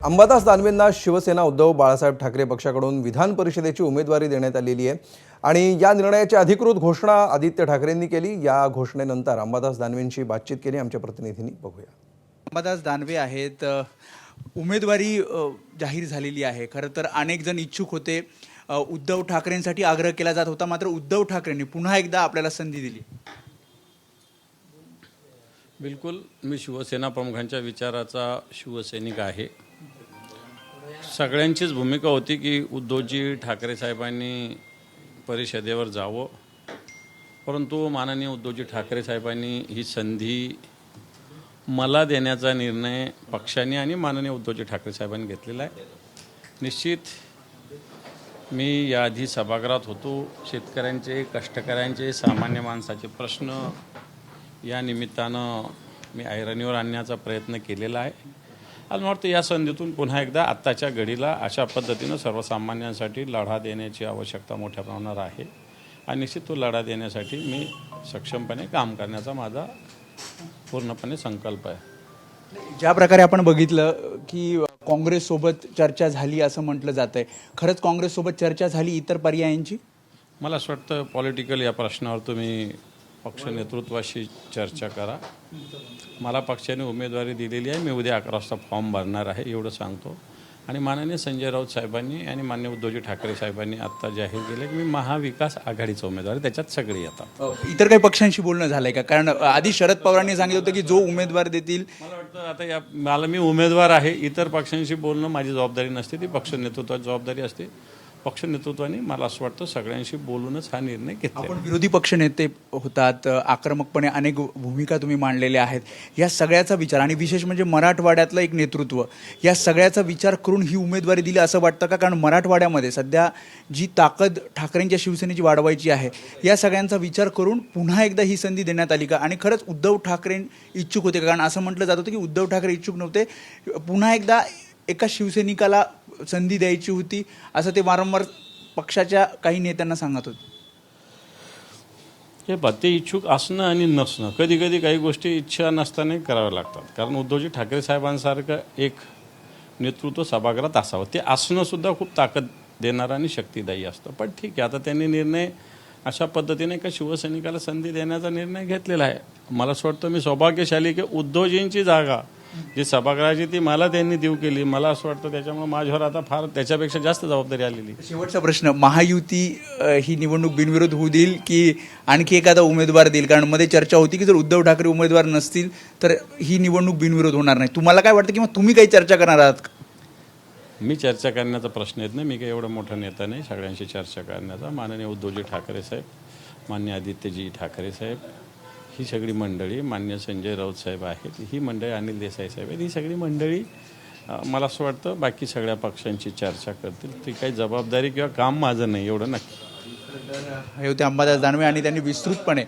अंबादास दानवेंना शिवसेना उद्धव बाळासाहेब ठाकरे पक्षाकडून विधान परिषदेची उमेदवारी देण्यात आलेली आहे आणि या निर्णयाची अधिकृत घोषणा आदित्य ठाकरेंनी केली। या घोषणेनंतर अंबादास दानवेंशी बातचीत केली आमच्या प्रतिनिधींनी, बघूया। अंबादास दानवे आहेत, उमेदवारी जाहीर झालेली आहे। खरं तर अनेक जण इच्छुक होते, उद्धव ठाकरेंसाठी आग्रह केला जात होता, मात्र उद्धव ठाकरेंनी पुन्हा एकदा आपल्याला संधी दिली। बिलकुल, मी शिवसेना प्रमुखांच्या विचाराचा शिवसैनिक आहे। सगळ्यांचीच भूमिका होती की उद्धवजी ठाकरे साहेबांनी परिषदेवर जावं, परंतु माननीय उद्धवजी ठाकरे साहेबांनी ही संधी मला देण्याचा निर्णय पक्षाने आणि माननीय उद्धवजी ठाकरे साहेबांनी घेतलेला आहे। निश्चित मी याआधी सभागृहात होतो, शेतकऱ्यांचे, कष्टकऱ्यांचे, सामान्य माणसाचे प्रश्न या निमित्तानं मी ऐरणीवर आणण्याचा प्रयत्न केलेला आहे आणि मला वाटतं या संधीतून पुन्हा एकदा आत्ताच्या घडीला अशा पद्धतीनं सर्वसामान्यांसाठी लढा देण्याची आवश्यकता मोठ्या प्रमाणावर आहे आणि निश्चित तो लढा देण्यासाठी मी सक्षमपणे काम करण्याचा माझा पूर्णपणे संकल्प आहे। ज्या प्रकारे आपण बघितलं की काँग्रेससोबत चर्चा झाली असं म्हटलं जातंय, खरंच काँग्रेससोबत चर्चा झाली इतर पर्यायांची? मला असं वाटतं पॉलिटिकल या प्रश्नावर तुम्ही पक्ष नेतृत्वाशी चर्चा करा। मला पक्षाने उमेदवारी दिलेली आहे, मी उद्या 11 वाजता फॉर्म भरणार आहे एवढं सांगतो आणि माननीय संजय राऊत साहेबांनी आणि माननीय उद्धवजी ठाकरे साहेबांनी आत्ता जाहीर केलं की मी महाविकास आघाडीचा उमेदवार आहे, त्याच्यात सगळे येतात। इतर काही पक्षांशी बोलणं झालंय का? कारण आधी शरद पवारांनी सांगितलं होतं की जो उमेदवार देतील, मला वाटतं आता मला मी उमेदवार आहे, इतर पक्षांशी बोलणं माझी जबाबदारी नसते, ती पक्ष नेतृत्वाची जबाबदारी असते। पक्ष नेतृत्वाने मला असं वाटतं सगळ्यांशी बोलूनच हा निर्णय घेतला। आपण विरोधी पक्ष नेते होतात, आक्रमकपणे अनेक भूमिका तुम्ही मांडलेल्या आहेत, या सगळ्याचा विचार आणि विशेष म्हणजे मराठवाड्यातलं एक नेतृत्व, या सगळ्याचा विचार करून ही उमेदवारी दिली असं वाटतं का? कारण मराठवाड्यामध्ये सध्या जी ताकद ठाकरेंच्या शिवसेनेची वाढवायची आहे, या सगळ्यांचा विचार करून पुन्हा एकदा ही संधी देण्यात आली का? आणि खरंच उद्धव ठाकरे इच्छुक होते का? कारण असं म्हटलं जात होतं की उद्धव ठाकरे इच्छुक नव्हते, पुन्हा एकदा एका शिवसैनिकाला संधी द्यायची होती असं ते वारंवार पक्षाच्या काही नेत्यांना सांगत होते। हे ते इच्छुक असणं आणि नसणं, कधी कधी काही गोष्टी इच्छा नसतानाही कराव्या लागतात, कारण उद्धवजी ठाकरे साहेबांसारखं एक नेतृत्व सभागृहात असावं, ते असणं सुद्धा खूप ताकद देणारं आणि शक्तिदायी असतं। पण ठीक आहे, आता त्यांनी निर्णय अशा पद्धतीने एका शिवसैनिकाला संधी देण्याचा निर्णय घेतलेला आहे। मला असं वाटतं मी सौभाग्यशाली की उद्धवजींची जागा जी सभागृहाची ती मला त्यांनी देऊ केली, मला असं वाटतं त्याच्यामुळे माझ्यावर आता फार त्याच्यापेक्षा जास्त जबाबदारी आलेली। शेवटचा प्रश्न, महायुती ही निवडणूक बिनविरोध होऊ देईल की आणखी एखादा उमेदवार देईल? कारण मध्ये चर्चा होती की जर उद्धव ठाकरे उमेदवार नसतील तर ही निवडणूक बिनविरोध होणार नाही। तुम्हाला काय वाटतं किंवा तुम्ही काही चर्चा करणार आहात? मी चर्चा करण्याचा प्रश्न येत नाही, मी काही एवढा मोठा नेता नाही सगळ्यांशी चर्चा करण्याचा। माननीय उद्धवजी ठाकरे साहेब, मान्य आदित्यजी ठाकरे साहेब, ही सगळी मंडळी, मान्य संजय राऊत साहेब आहेत, ही मंडळी, अनिल देसाई साहेब आहेत, ही सगळी मंडळी मला असं वाटतं बाकी सगळ्या पक्षांची चर्चा करतील। ती काही जबाबदारी किंवा काम माझं नाही, एवढं नक्की। हे होते अंबादास दानवे आणि त्यांनी विस्तृतपणे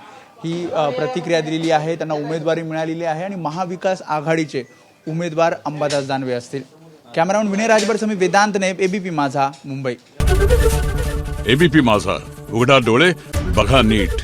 ही प्रतिक्रिया दिलेली आहे। त्यांना उमेदवारी मिळालेली आहे आणि महाविकास आघाडीचे उमेदवार अंबादास दानवे असतील। कॅमेरामन विनय राजभर, मी वेदांत नाईक, एबीपी माझा, मुंबई। एबीपी माझा, उघडा डोळे बघा नीट।